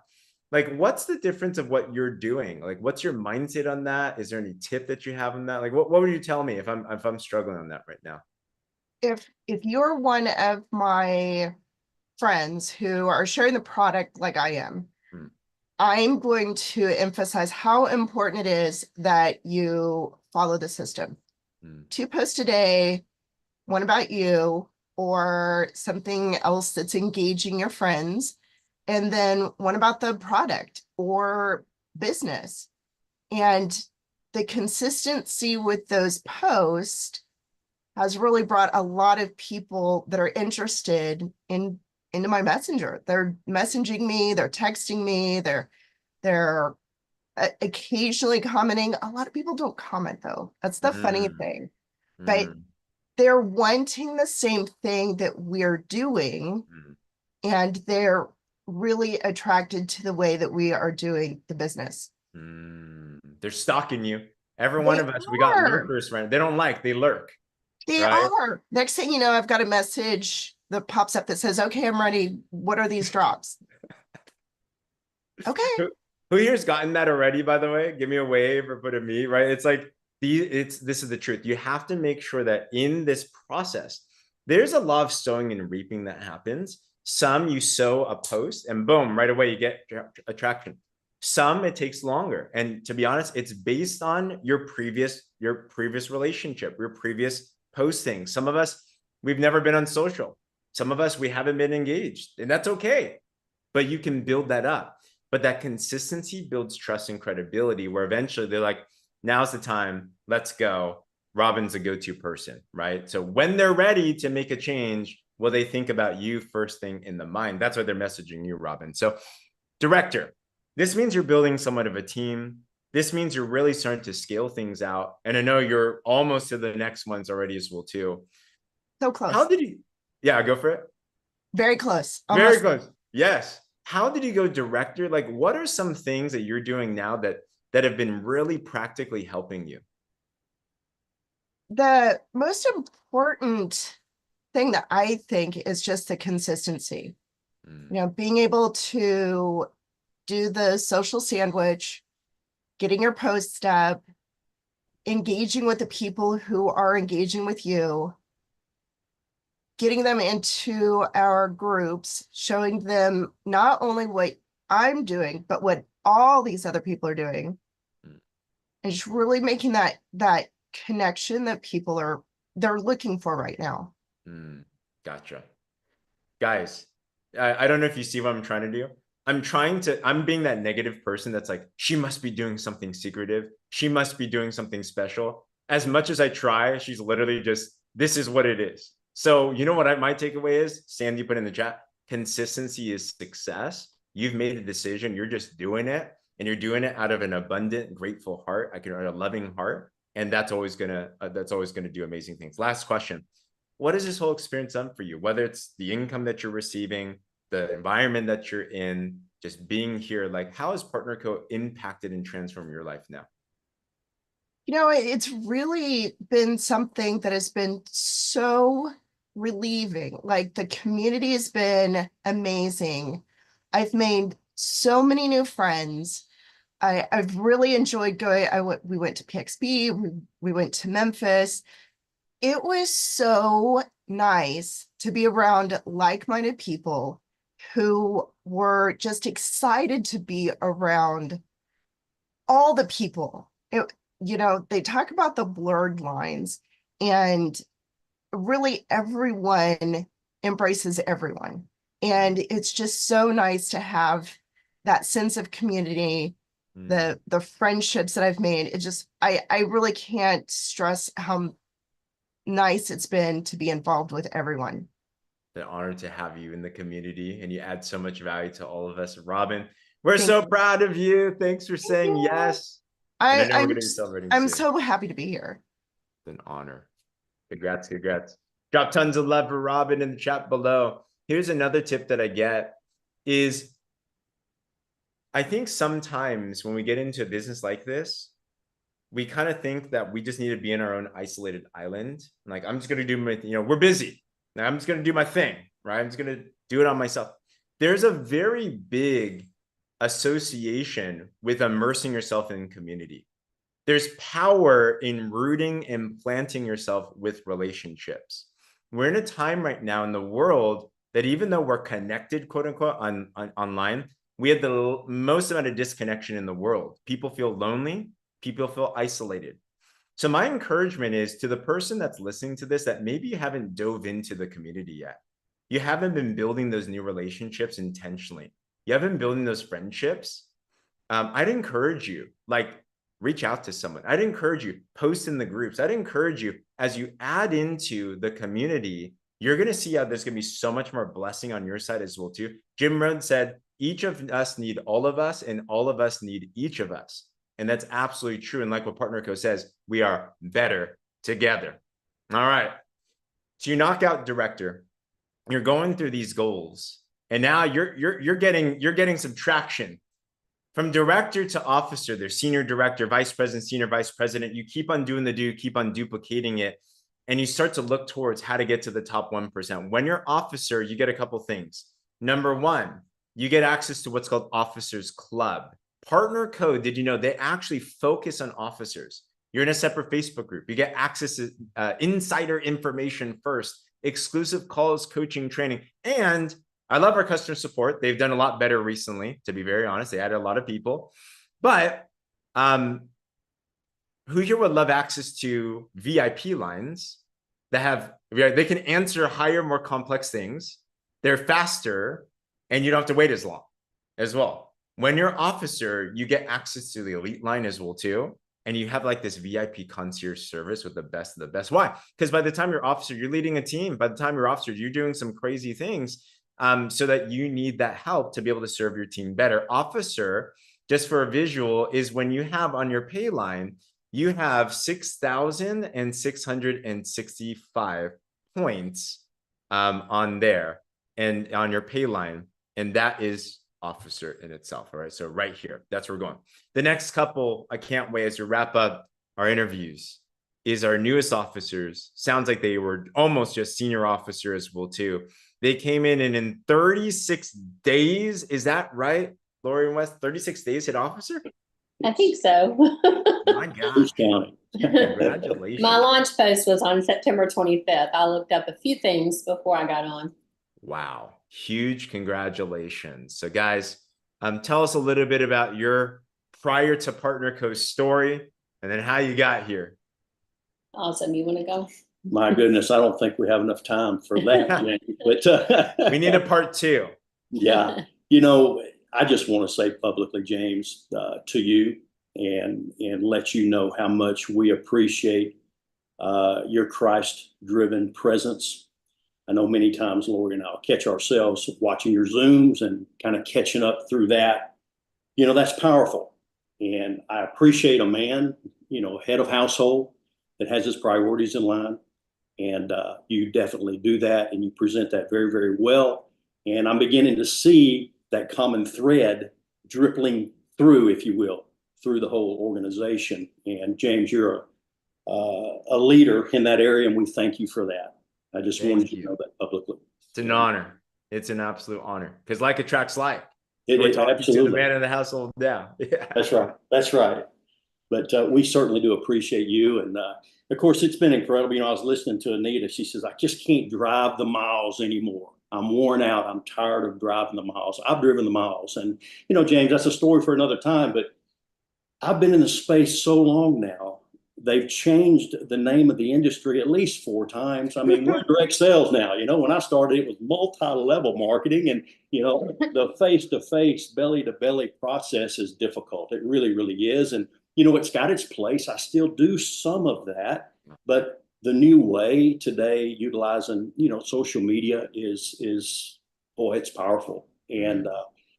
Like, what's the difference of what you're doing? Like, what's your mindset on that? Is there any tip that you have on that? Like, what would you tell me if I'm struggling on that right now? If you're one of my friends who are sharing the product like I am, Hmm. I'm going to emphasize how important it is that you follow the system. Hmm. 2 posts a day, one about you or something else that's engaging your friends, and then one about the product or business. And the consistency with those posts has really brought a lot of people that are interested into my messenger. They're messaging me, they're texting me, they're occasionally commenting. A lot of people don't comment though. That's the funny Hmm. thing. But Hmm. they're wanting the same thing that we're doing, Hmm. and they're really attracted to the way that we are doing the business. Hmm. They're stalking you. Every one They of us, we got are. lurkers, right? They don't like, they lurk, They right? are. Next thing you know, I've got a message that pops up that says, okay, I'm ready. What are these drops? Okay. Who here's gotten that already, by the way? Give me a wave or put a me, right? It's like this is the truth. You have to make sure that in this process, there's a lot of sowing and reaping that happens. Some you sow a post and boom, right away you get attraction. Some it takes longer. And to be honest, it's based on your previous relationship, your previous posting. Some of us, we've never been on social. Some of us, we haven't been engaged, and that's okay. But you can build that up. But that consistency builds trust and credibility where eventually they're like, now's the time, let's go. Robin's a go-to person, right? So when they're ready to make a change, will they think about you first thing in the mind? That's why they're messaging you, Robin. So director, this means you're building somewhat of a team. This means you're really starting to scale things out. And I know you're almost to the next ones already as well, too. So How close. did you, yeah, go for it. Very close. Very Almost. close. Yes. How did you go director? Like, what are some things that you're doing now that have been really practically helping you? The most important thing that I think is just the consistency. Mm. Being able to do the social sandwich, getting your posts up, engaging with the people who are engaging with you, getting them into our groups, showing them not only what I'm doing, but what all these other people are doing, Mm. and just really making that connection that people they're looking for right now. Mm. Gotcha. Guys, I don't know if you see what I'm trying to do. I'm being that negative person that's like, she must be doing something secretive. She must be doing something special. As much as I try, she's literally just, this is what it is. So, you know what my takeaway is? Sandy put in the chat, consistency is success. You've made a decision. You're just doing it. And you're doing it out of an abundant, grateful heart, a loving heart. And that's always gonna do amazing things. Last question. What has this whole experience done for you? Whether it's the income that you're receiving, the environment that you're in, just being here, like how has PartnerCo impacted and transformed your life now? It's really been something that has been so relieving. Like the community has been amazing. I've made so many new friends. I've really enjoyed going. We went to PXB, we went to Memphis. It was so nice to be around like-minded people who were just excited to be around all the people. They talk about the blurred lines, and really everyone embraces everyone. And it's just so nice to have that sense of community, Mm. the friendships that I've made. I really can't stress how nice it's been to be involved with everyone. An honor to have you in the community, and you add so much value to all of us. Robin, we're Thank so you. proud of you. Thanks for Thank saying you. yes. And I I, know we're I'm going to be celebrating I'm soon. so happy to be here. It's an honor. Congrats, congrats. Drop tons of love for Robin in the chat below. Here's another tip that I get is I think sometimes when we get into a business like this, we kind of think that we just need to be in our own isolated island. Like, I'm just going to do my, we're busy. Now I'm just going to do my thing, right? I'm just going to do it on myself. There's a very big association with immersing yourself in community. There's power in rooting and planting yourself with relationships. We're in a time right now in the world that even though we're connected, quote unquote, online, we have the most amount of disconnection in the world. People feel lonely. People feel isolated. So my encouragement is to the person that's listening to this that maybe you haven't dove into the community yet. You haven't been building those new relationships intentionally. You haven't been building those friendships. I'd encourage you, like, reach out to someone. I'd encourage you, post in the groups. I'd encourage you, as you add into the community, you're going to see how there's going to be so much more blessing on your side as well, too. Jim Rohn said, each of us need all of us, and all of us need each of us. And that's absolutely true. And like what PartnerCo says, we are better together. All right. So you knock out director, you're going through these goals, and now you're getting some traction. From director to officer, there's senior director, vice president, senior vice president. You keep on doing the do, keep on duplicating it, and you start to look towards how to get to the top 1%. When you're officer, you get a couple things. Number one, you get access to what's called Officers Club. PartnerCo, did you know they actually focus on officers? You're in a separate Facebook group. You get access to insider information first, exclusive calls, coaching, training, and I love our customer support. They've done a lot better recently, to be very honest. They added a lot of people. But who here would love access to VIP lines that have, they can answer higher, more complex things. They're faster, and you don't have to wait as long as well. When you're officer, you get access to the elite line as well, too. And you have like this VIP concierge service with the best of the best. Why? Because by the time you're officer, you're leading a team. By the time you're officer, you're doing some crazy things. So that you need that help to be able to serve your team better. Officer, just for a visual, is when you have on your pay line, you have 6,665 points on there and on your pay line. And that is officer in itself. All right. So right here, that's where we're going. The next couple, I can't wait as we wrap up our interviews, is our newest officers. Sounds like they were almost just senior officer as well, too. They came in and in 36 days, is that right, Lori and West? 36 days hit officer? I think so. My gosh. Congratulations. My launch post was on September 25th. I looked up a few things before I got on. Wow. Huge congratulations. So guys, tell us a little bit about your prior to PartnerCo story and then how you got here. Awesome. You want to go? My goodness, I don't think we have enough time for that, James. But we need a part two. Yeah. You know, I just want to say publicly, James, to you and let you know how much we appreciate your Christ-driven presence. I know many times, Lori and I'll catch ourselves watching your Zooms and kind of catching up through that. You know, that's powerful. And I appreciate a man, you know, head of household that has his priorities in line. And you definitely do that, and you present that very, very well. And I'm beginning to see that common thread dripping through, if you will, through the whole organization. And James, you're a leader in that area, and we thank you for that. I just wanted you to know that publicly. It's an honor. It's an absolute honor, because like attracts like. It absolutely. To the man of the household now. Yeah. That's right. That's right. But we certainly do appreciate you. And of course, it's been incredible. You know, I was listening to Anita. She says, I just can't drive the miles anymore. I'm worn out. I'm tired of driving the miles. I've driven the miles. And, you know, James, that's a story for another time. But I've been in the space so long now. They've changed the name of the industry at least 4 times. I mean, we're direct sales now. You know, when I started, it was multi-level marketing. And, you know, the face-to-face, belly-to-belly process is difficult. It really, really is. And, you know, it's got its place. I still do some of that. But the new way today, utilizing, you know, social media is boy, it's powerful. And,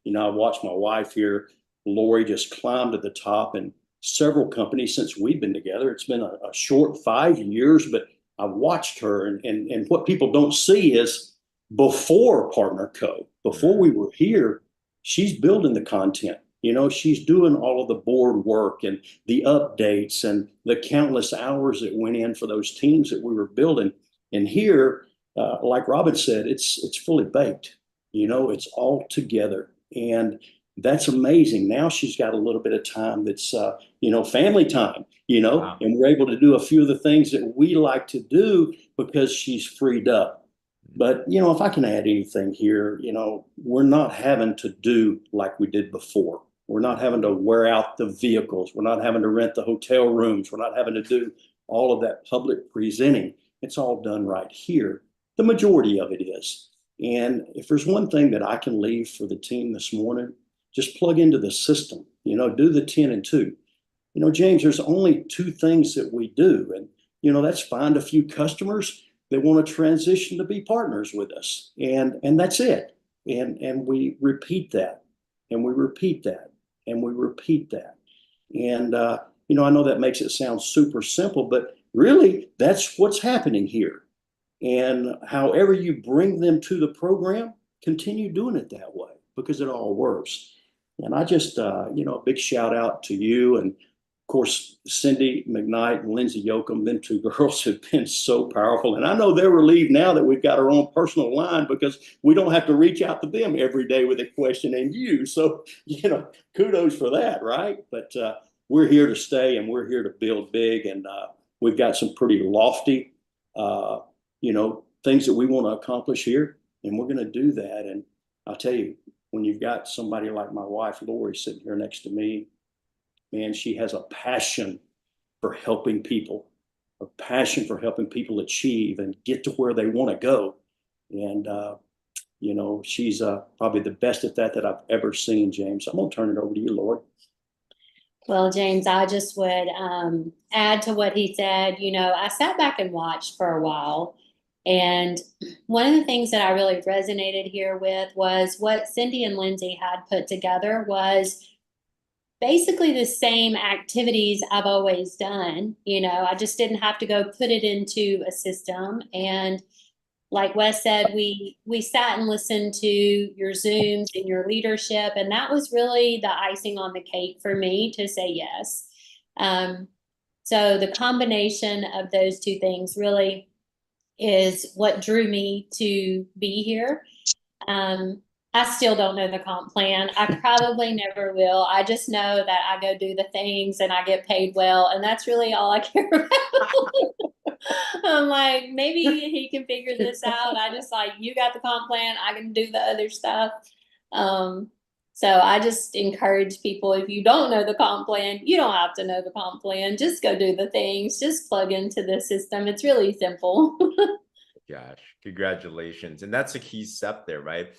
you know, I watched my wife here, Lori, just climb to the top in several companies since we've been together. It's been a short 5 years, but I've watched her. And what people don't see is before PartnerCo, before we were here, she's building the content. You know, she's doing all of the board work and the updates and the countless hours that went in for those teams that we were building. And here, like Robin said, it's fully baked. You know, it's all together. And That's amazing. Now she's got a little bit of time that's, family time, Wow. and we're able to do a few of the things that we like to do because she's freed up. But, if I can add anything here, we're not having to do like we did before. We're not having to wear out the vehicles. We're not having to rent the hotel rooms. We're not having to do all of that public presenting. It's all done right here. The majority of it is. And if there's one thing that I can leave for the team this morning, just plug into the system, do the 10 and 2. James, there's only two things that we do. And, that's find a few customers that want to transition to be partners with us. And that's it. And we repeat that, and we repeat that, and we repeat that. And, I know that makes it sound super simple, but really that's what's happening here. And however you bring them to the program, continue doing it that way because it all works. And I just, a big shout out to you. And of course, Cindy McKnight and Lindsay Yoakum, them two girls have been so powerful. And I know they're relieved now that we've got our own personal line because we don't have to reach out to them every day with a question and you. So, kudos for that, right? But we're here to stay and we're here to build big. And we've got some pretty lofty, things that we want to accomplish here. And we're going to do that. And I'll tell you, when you've got somebody like my wife, Lori, sitting here next to me, man, she has a passion for helping people, a passion for helping people achieve and get to where they want to go. And, she's probably the best at that I've ever seen, James. I'm going to turn it over to you, Lori. Well, James, I just would add to what he said. I sat back and watched for a while. And one of the things that I really resonated here with was what Cindy and Lindsay had put together was basically the same activities I've always done. I just didn't have to go put it into a system. And like Wes said, we sat and listened to your Zooms and your leadership. And that was really the icing on the cake for me to say yes. So the combination of those two things really is what drew me to be here. I still don't know the comp plan. I probably never will. I just know that I go do the things and I get paid well. And that's really all I care about. I'm like, maybe he can figure this out. I just you got the comp plan. I can do the other stuff. So I just encourage people, if you don't know the comp plan, you don't have to know the comp plan. Just go do the things. Just plug into the system. It's really simple. Gosh, congratulations. And that's a key step there, right?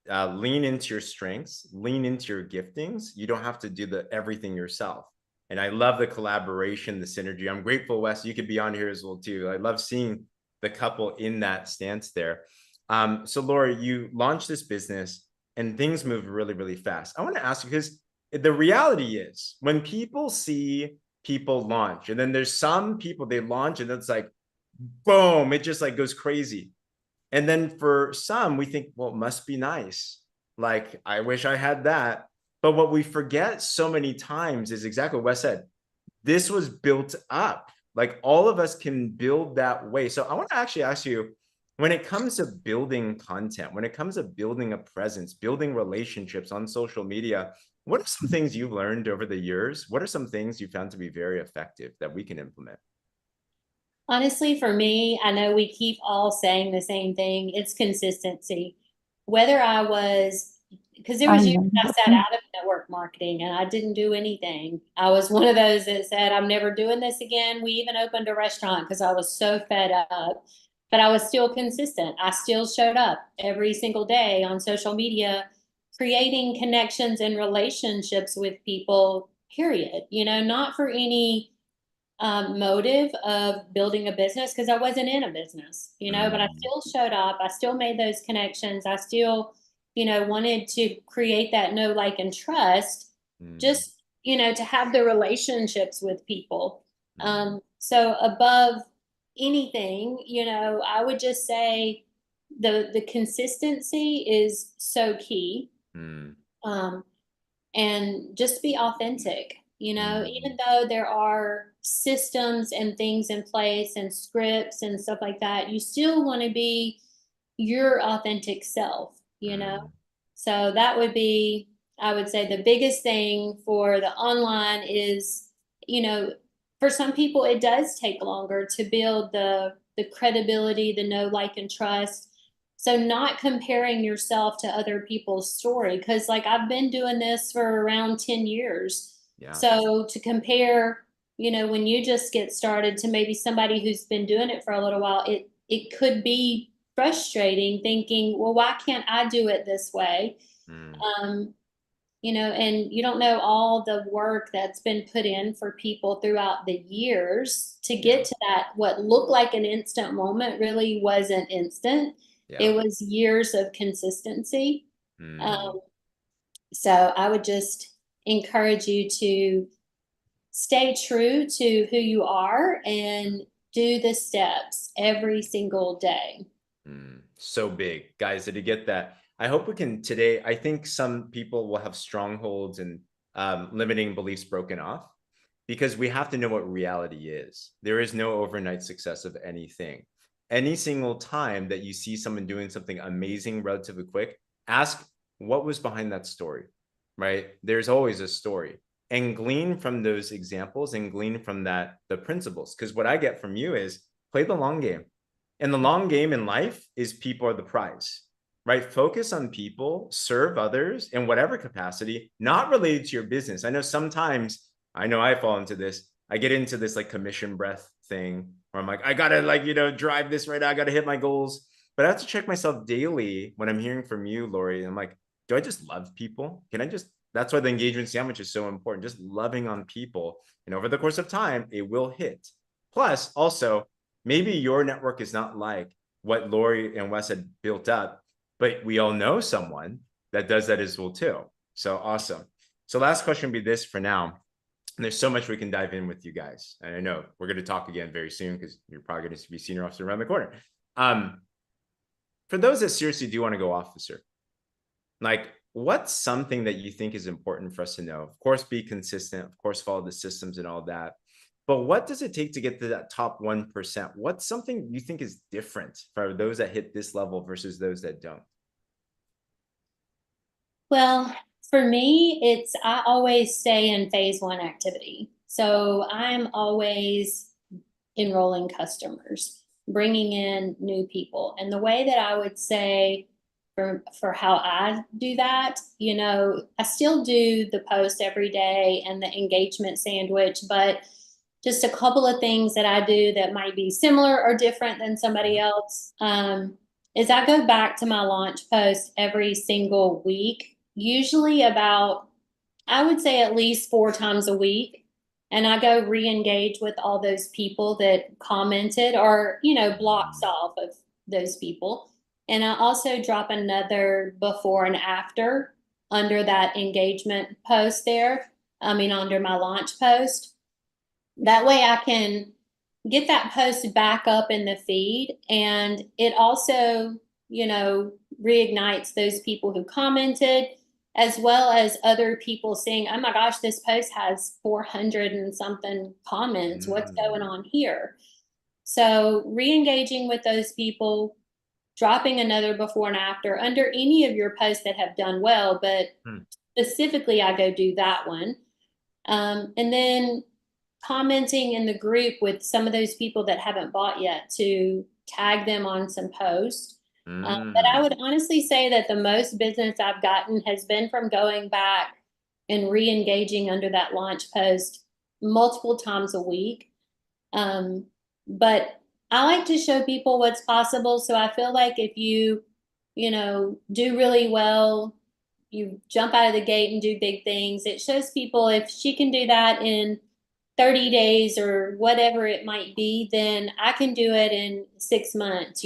Lean into your strengths, lean into your giftings. You don't have to do everything yourself. And I love the collaboration, the synergy. I'm grateful, Wes, you could be on here as well too. I love seeing the couple in that stance there. So Lori, you launched this business and things move really, really fast. I want to ask you, because the reality is when people see people launch, and then there's some people they launch and it's like, boom, it just goes crazy. And then for some, we think, well, it must be nice. Like, I wish I had that. But what we forget so many times is exactly what Wes said. This was built up. Like, all of us can build that way. So I want to actually ask you, when it comes to building content, when it comes to building a presence, building relationships on social media, what are some things you've learned over the years? What are some things you found to be very effective that we can implement? Honestly, for me, I know we keep all saying the same thing. It's consistency. Whether because there was years I sat out of network marketing and I didn't do anything. I was one of those that said, I'm never doing this again. We even opened a restaurant because I was so fed up, but I was still consistent. I still showed up every single day on social media, creating connections and relationships with people, period. Not for any motive of building a business, because I wasn't in a business, but I still showed up. I still made those connections. I still, wanted to create that know, like, and trust, just, to have the relationships with people. So above anything, I would just say the consistency is so key. And just be authentic. Even though there are systems and things in place and scripts and stuff like that, you still want to be your authentic self, So that would be I would say the biggest thing for the online is, for some people, it does take longer to build the credibility, the know, like, and trust. So not comparing yourself to other people's story, because like I've been doing this for around 10 years. Yeah. So to compare, when you just get started to maybe somebody who's been doing it for a little while, it could be frustrating thinking, well, why can't I do it this way? And you don't know all the work that's been put in for people throughout the years to get to that. What looked like an instant moment really wasn't instant. It was years of consistency. So I would just encourage you to stay true to who you are and do the steps every single day. So big. Guys, did you get that? I hope we can today. I think some people will have strongholds and limiting beliefs broken off, because we have to know what reality is. There is no overnight success of anything. Any single time that you see someone doing something amazing relatively quick, ask what was behind that story, right? There's always a story, and glean from those examples and glean from that the principles. Because what I get from you is play the long game. And the long game in life is people are the prize, right? Focus on people, serve others in whatever capacity, not related to your business. I know sometimes, I know I fall into this. I get into this like commission breath thing where I'm like, I gotta drive this right now. I gotta hit my goals. But I have to check myself daily when I'm hearing from you, Lori. And I'm like, do I just love people? That's why the engagement sandwich is so important. Just loving on people. And over the course of time, it will hit. Plus, also, maybe your network is not like what Lori and Wes had built up, but we all know someone that does that as well too. So awesome. So last question would be this for now. And there's so much we can dive in with you guys. And I know we're going to talk again very soon because you're probably going to be senior officer around the corner. For those that seriously do want to go officer, like what's something that you think is important for us to know? Of course, be consistent, of course, follow the systems and all that. But what does it take to get to that top 1%? What's something you think is different for those that hit this level versus those that don't? Well, for me, I always stay in phase 1 activity. So I'm always enrolling customers, bringing in new people. And the way that I would say for how I do that, I still do the post every day and the engagement sandwich, but just a couple of things that I do that might be similar or different than somebody else is I go back to my launch post every single week, usually about, I would say at least 4 times a week. And I go re-engage with all those people that commented or, blocks off of those people. And I also drop another before and after under that engagement post there. Under my launch post. That way I can get that post back up in the feed. And it also, reignites those people who commented, as well as other people saying, oh my gosh, this post has 400 and something comments. What's going on here? So re-engaging with those people, dropping another before and after under any of your posts that have done well, but specifically I go do that one. And then commenting in the group with some of those people that haven't bought yet to tag them on some posts. But I would honestly say that the most business I've gotten has been from going back and re-engaging under that launch post multiple times a week. But I like to show people what's possible. So I feel like if you do really well, you jump out of the gate and do big things, it shows people if she can do that in 30 days or whatever it might be, then I can do it in 6 months.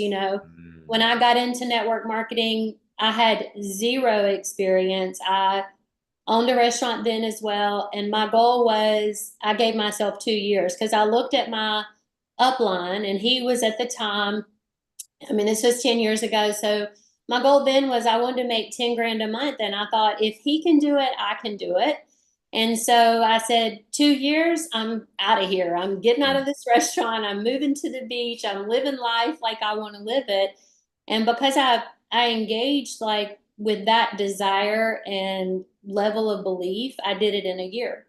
When I got into network marketing, I had 0 experience. I owned a restaurant then as well. And my goal was, I gave myself 2 years because I looked at my upline and he was at the time, this was 10 years ago. So my goal then was I wanted to make 10 grand a month. And I thought, if he can do it, I can do it. And so I said, 2 years, I'm out of here. I'm getting out of this restaurant. I'm moving to the beach. I'm living life like I want to live it. And because I engaged like with that desire and level of belief, I did it in a year.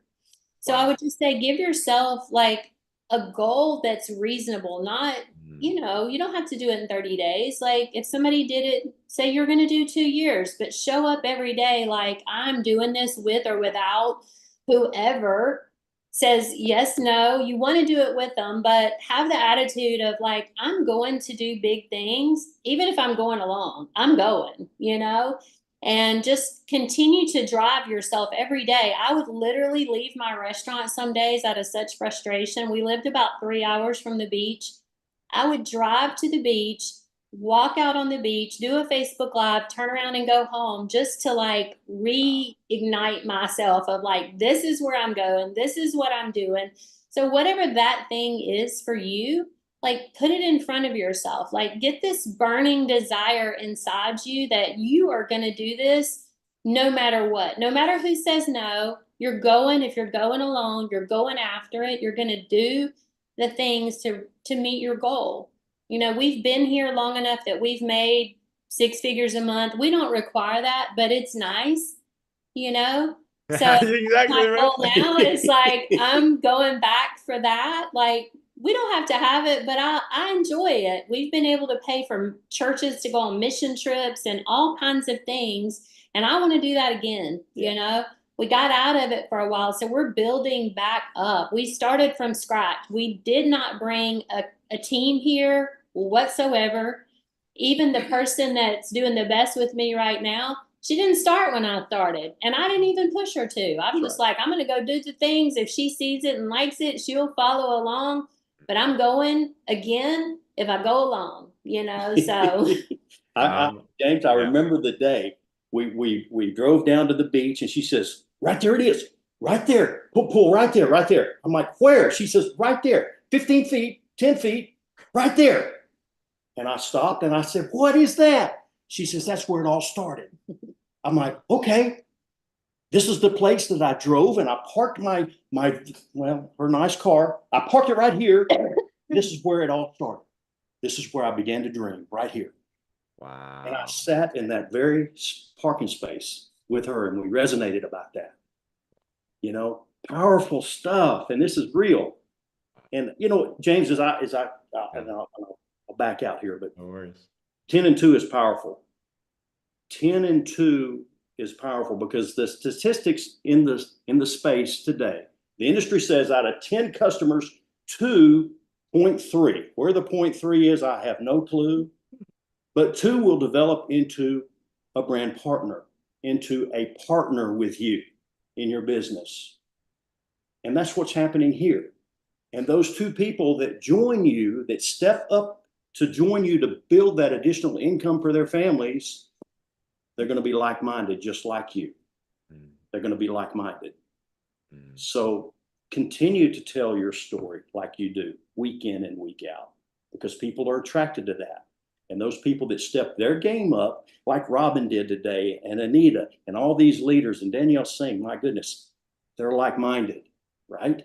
So I would just say, give yourself like a goal that's reasonable, not, you know, you don't have to do it in 30 days. Like if somebody did it, say you're going to do 2 years, but show up every day like I'm doing this with or without whoever says yes, no, you want to do it with them, but have the attitude of like, I'm going to do big things. Even if I'm going along, I'm going, you know, and just continue to drive yourself every day. I would literally leave my restaurant some days out of such frustration. We lived about 3 hours from the beach. I would drive to the beach, walk out on the beach, do a Facebook Live, turn around and go home just to like reignite myself of like, this is where I'm going. This is what I'm doing. So whatever that thing is for you, like put it in front of yourself, like get this burning desire inside you that you are going to do this no matter what, no matter who says no, you're going, if you're going alone, you're going after it, you're going to do the things to meet your goal. You know, we've been here long enough that we've made 6 figures a month. We don't require that, but it's nice, you know? So exactly my right. goal now is like, I'm going back for that. Like, we don't have to have it, but I enjoy it. We've been able to pay for churches to go on mission trips and all kinds of things. And I want to do that again, you know? We got out of it for a while, so we're building back up. We started from scratch. We did not bring a team here whatsoever. Even the person that's doing the best with me right now, she didn't start when I started, and I didn't even push her to. I'm just like, I'm going to go do the things. If she sees it and likes it, she'll follow along. But I'm going again if I go along, you know. So, James, I remember the day we drove down to the beach, and she says, "Right there it is, right there, pull right there, right there." I'm like, "Where?" She says, "Right there, 15 feet, 10 feet, right there." And I stopped and I said, "What is that?" She says, "That's where it all started." I'm like, "Okay." This is the place that I drove, and I parked her nice car. I parked it right here. This is where it all started. This is where I began to dream, right here. Wow. And I sat in that very parking space with her, and we resonated about that. You know, powerful stuff, and this is real. And you know, James, I'll back out here, but No worries. 10 and 2 is powerful. 10 and 2 is powerful because the statistics in the space today, the industry says out of 10 customers, 2.3. Where the 0.3 is, I have no clue. But 2 will develop into a brand partner, into a partner with you in your business. And that's what's happening here. And those 2 people that join you, that step up to join you to build that additional income for their families, they're going to be like-minded, just like you. They're going to be like-minded. So continue to tell your story like you do, week in and week out, because people are attracted to that. And those people that step their game up, like Robin did today, and Anita, and all these leaders, and Danielle Singh, my goodness, they're like-minded, right?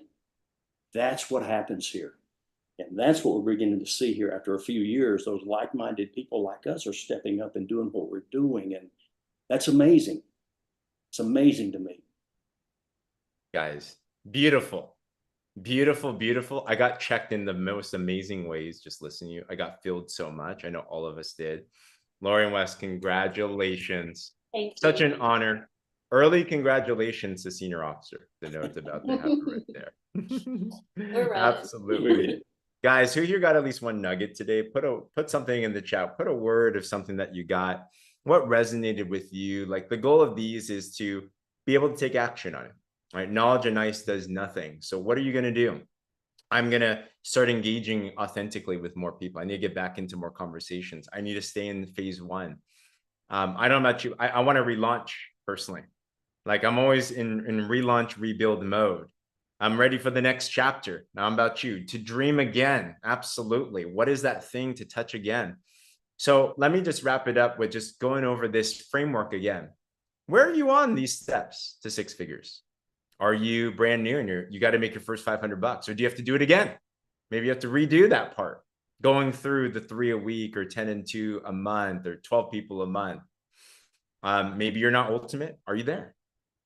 That's what happens here. And that's what we're beginning to see here after a few years. Those like-minded people like us are stepping up and doing what we're doing. And that's amazing. It's amazing to me. Guys, beautiful. Beautiful, beautiful. I got checked in the most amazing ways just listening to you. I got filled so much. I know all of us did. Lori and Wes, congratulations. thank you. Such an honor. Early congratulations to senior officer. The note's about to happen right there. We're ready. Absolutely. Guys, who here got at least one nugget today? Put something in the chat. Put a word of something that you got. What resonated with you? Like the goal of these is to be able to take action on it. Right? Knowledge and ice does nothing. So what are you going to do? I'm going to start engaging authentically with more people. I need to get back into more conversations. I need to stay in phase 1. I don't know about you. I want to relaunch personally. Like I'm always in relaunch, rebuild mode. I'm ready for the next chapter. Now I'm about you to dream again. Absolutely. What is that thing to touch again? So let me just wrap it up with just going over this framework again. Where are you on these steps to 6 figures? Are you brand new and you got to make your first $500, or do you have to do it again? Maybe you have to redo that part, going through the 3 a week or 10 and 2 a month or 12 people a month. Maybe you're not ultimate. Are you there?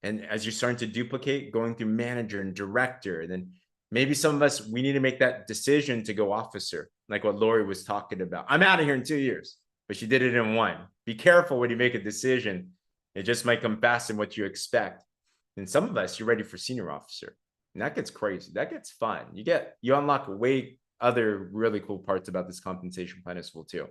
And as you're starting to duplicate, going through manager and director, then maybe some of us, we need to make that decision to go officer, like what Lori was talking about. I'm out of here in 2 years, but she did it in 1. Be careful when you make a decision. It just might come faster than what you expect. And some of us, you're ready for senior officer. And that gets crazy. That gets fun. You unlock way other really cool parts about this compensation plan as well too.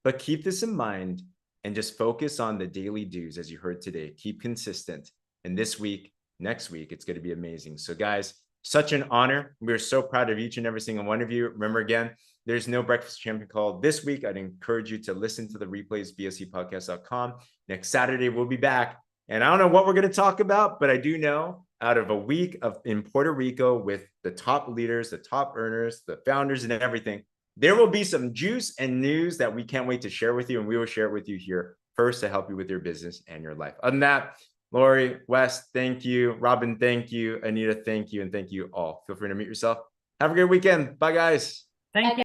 But keep this in mind and just focus on the daily dues as you heard today. Keep consistent. And this week, next week, it's going to be amazing. So guys, such an honor. We're so proud of each and every single one of you. Remember again, there's no Breakfast Champion call this week. I'd encourage you to listen to the replays, bscpodcast.com. Next Saturday, we'll be back. And I don't know what we're going to talk about, but I do know out of a week in Puerto Rico with the top leaders, the top earners, the founders and everything, there will be some juice and news that we can't wait to share with you. And we will share it with you here first to help you with your business and your life. Other than that, Lori, Wes, thank you. Robin, thank you. Anita, thank you. And thank you all. Feel free to mute yourself. Have a good weekend. Bye, guys. Thank you.